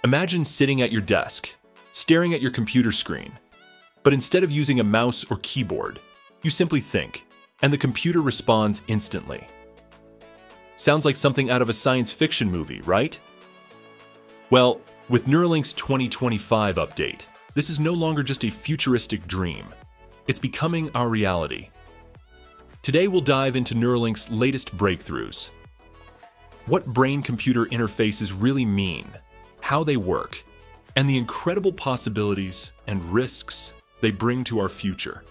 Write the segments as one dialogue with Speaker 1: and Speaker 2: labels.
Speaker 1: Imagine sitting at your desk, staring at your computer screen, but instead of using a mouse or keyboard, you simply think, and the computer responds instantly. Sounds like something out of a science fiction movie, right? Well, with Neuralink's 2025 update, this is no longer just a futuristic dream. It's becoming our reality. Today we'll dive into Neuralink's latest breakthroughs. What brain-computer interfaces really mean, how they work, and the incredible possibilities and risks they bring to our future.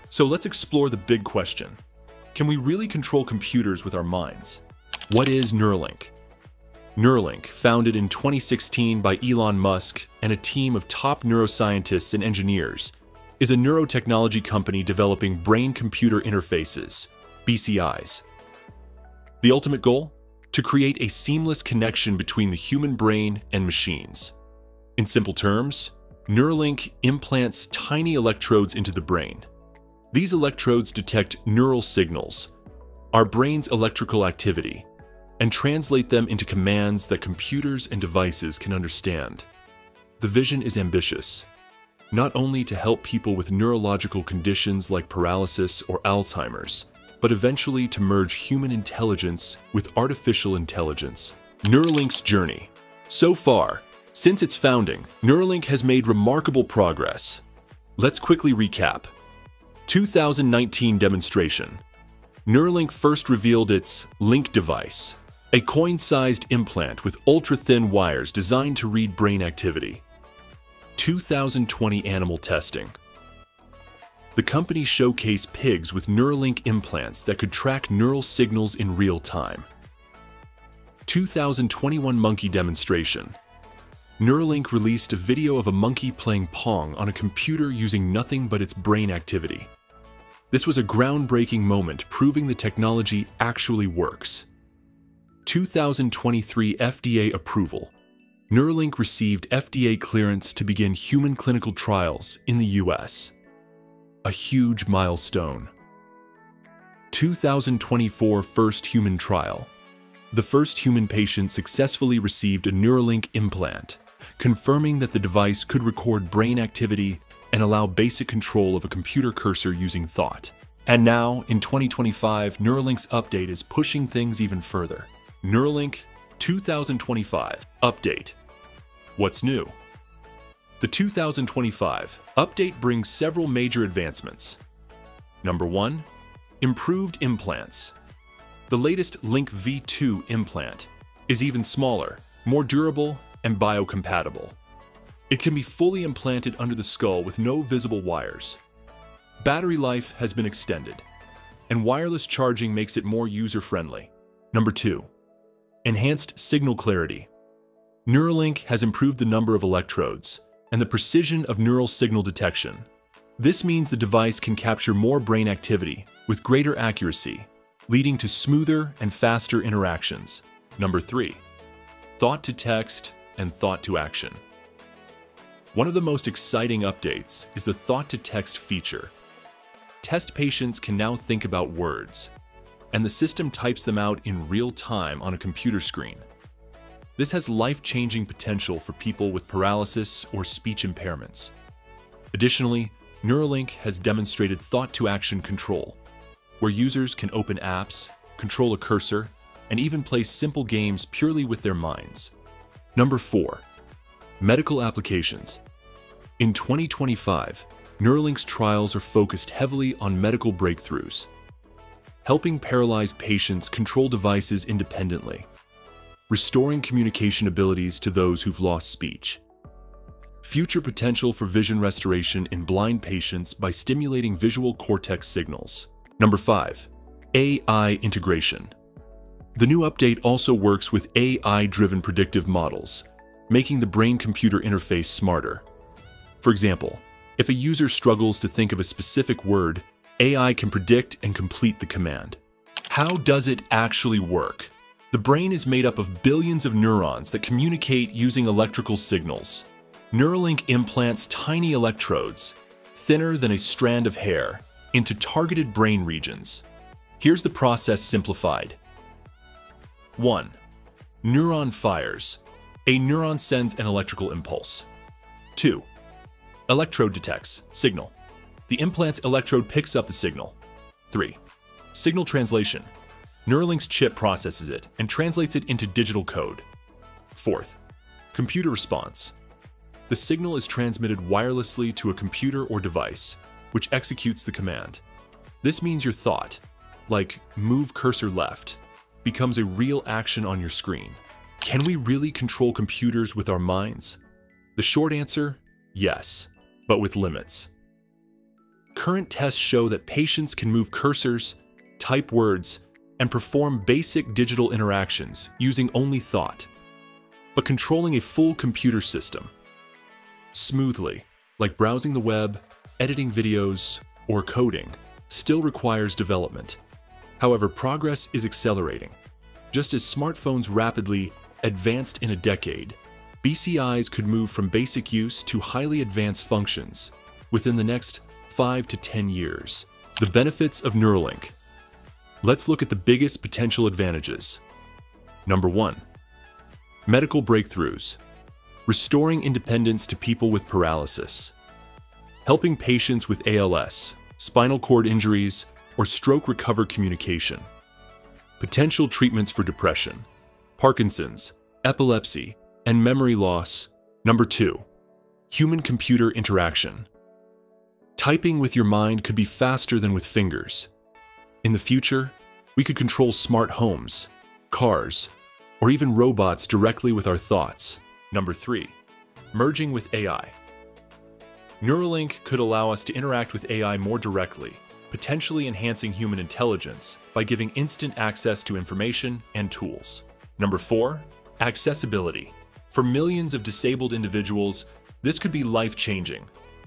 Speaker 1: So let's explore the big question. Can we really control computers with our minds? What is Neuralink? Neuralink, founded in 2016 by Elon Musk and a team of top neuroscientists and engineers, is a neurotechnology company developing brain-computer interfaces, BCIs. The ultimate goal? To create a seamless connection between the human brain and machines. In simple terms, Neuralink implants tiny electrodes into the brain. These electrodes detect neural signals, our brain's electrical activity, and translate them into commands that computers and devices can understand. The vision is ambitious, not only to help people with neurological conditions like paralysis or Alzheimer's, but eventually to merge human intelligence with artificial intelligence. Neuralink's journey. So far, since its founding, Neuralink has made remarkable progress. Let's quickly recap. 2019 demonstration. Neuralink first revealed its Link device, a coin-sized implant with ultra-thin wires designed to read brain activity. 2020 animal testing. The company showcased pigs with Neuralink implants that could track neural signals in real time. 2021 monkey demonstration. Neuralink released a video of a monkey playing Pong on a computer using nothing but its brain activity. This was a groundbreaking moment proving the technology actually works. 2023 FDA approval. Neuralink received FDA clearance to begin human clinical trials in the US. A huge milestone. 2024 first human trial. The first human patient successfully received a Neuralink implant, confirming that the device could record brain activity and allow basic control of a computer cursor using thought. And now, in 2025, Neuralink's update is pushing things even further. Neuralink 2025 update. What's new? The 2025 update brings several major advancements. Number 1. Improved implants. The latest Link V2 implant is even smaller, more durable, and biocompatible. It can be fully implanted under the skull with no visible wires. Battery life has been extended, and wireless charging makes it more user-friendly. Number 2. Enhanced signal clarity. Neuralink has improved the number of electrodes and the precision of neural signal detection. This means the device can capture more brain activity with greater accuracy, leading to smoother and faster interactions. Number 3. Thought-to-text and thought-to-action. One of the most exciting updates is the thought-to-text feature. Test patients can now think about words, and the system types them out in real time on a computer screen. This has life-changing potential for people with paralysis or speech impairments. Additionally, Neuralink has demonstrated thought-to-action control, where users can open apps, control a cursor, and even play simple games purely with their minds. Number 4. Medical applications. In 2025, Neuralink's trials are focused heavily on medical breakthroughs, helping paralyzed patients control devices independently, restoring communication abilities to those who've lost speech. Future potential for vision restoration in blind patients by stimulating visual cortex signals. Number 5. AI integration. The new update also works with AI-driven predictive models, making the brain-computer interface smarter. For example, if a user struggles to think of a specific word, AI can predict and complete the command. How does it actually work? The brain is made up of billions of neurons that communicate using electrical signals. Neuralink implants tiny electrodes, thinner than a strand of hair, into targeted brain regions. Here's the process simplified. 1. Neuron fires. A neuron sends an electrical impulse. 2. Electrode detects signal. The implant's electrode picks up the signal. 3. Signal translation. Neuralink's chip processes it and translates it into digital code. 4th. Computer response. The signal is transmitted wirelessly to a computer or device, which executes the command. This means your thought, like move cursor left, becomes a real action on your screen. Can we really control computers with our minds? The short answer, yes, but with limits. Current tests show that patients can move cursors, type words, and perform basic digital interactions using only thought. But controlling a full computer system smoothly, like browsing the web, editing videos, or coding, still requires development. However, progress is accelerating. Just as smartphones rapidly advanced in a decade, BCIs could move from basic use to highly advanced functions within the next 5 to 10 years. The benefits of Neuralink. Let's look at the biggest potential advantages. Number 1. Medical breakthroughs. Restoring independence to people with paralysis. Helping patients with ALS, spinal cord injuries, or stroke recover communication. Potential treatments for depression, Parkinson's, epilepsy, and memory loss. Number 2. Human-computer interaction. Typing with your mind could be faster than with fingers. In the future, we could control smart homes, cars, or even robots directly with our thoughts. Number 3. Merging with AI. Neuralink could allow us to interact with AI more directly, potentially enhancing human intelligence by giving instant access to information and tools. Number 4. Accessibility. For millions of disabled individuals, this could be life-changing,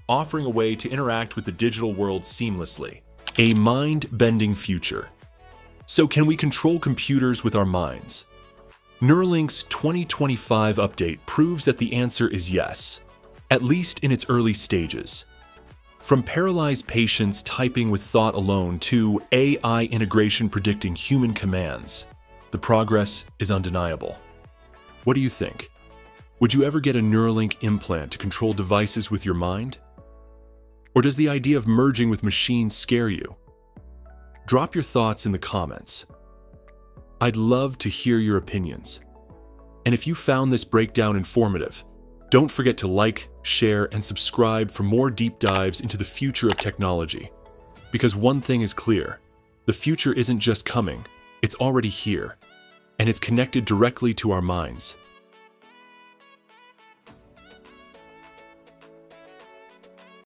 Speaker 1: offering a way to interact with the digital world seamlessly. A mind-bending future. So can we control computers with our minds? Neuralink's 2025 update proves that the answer is yes, at least in its early stages. From paralyzed patients typing with thought alone to AI integration predicting human commands, the progress is undeniable. What do you think? Would you ever get a Neuralink implant to control devices with your mind? Or does the idea of merging with machines scare you? Drop your thoughts in the comments. I'd love to hear your opinions. And if you found this breakdown informative, don't forget to like, share, and subscribe for more deep dives into the future of technology. Because one thing is clear, the future isn't just coming, it's already here, and it's connected directly to our minds.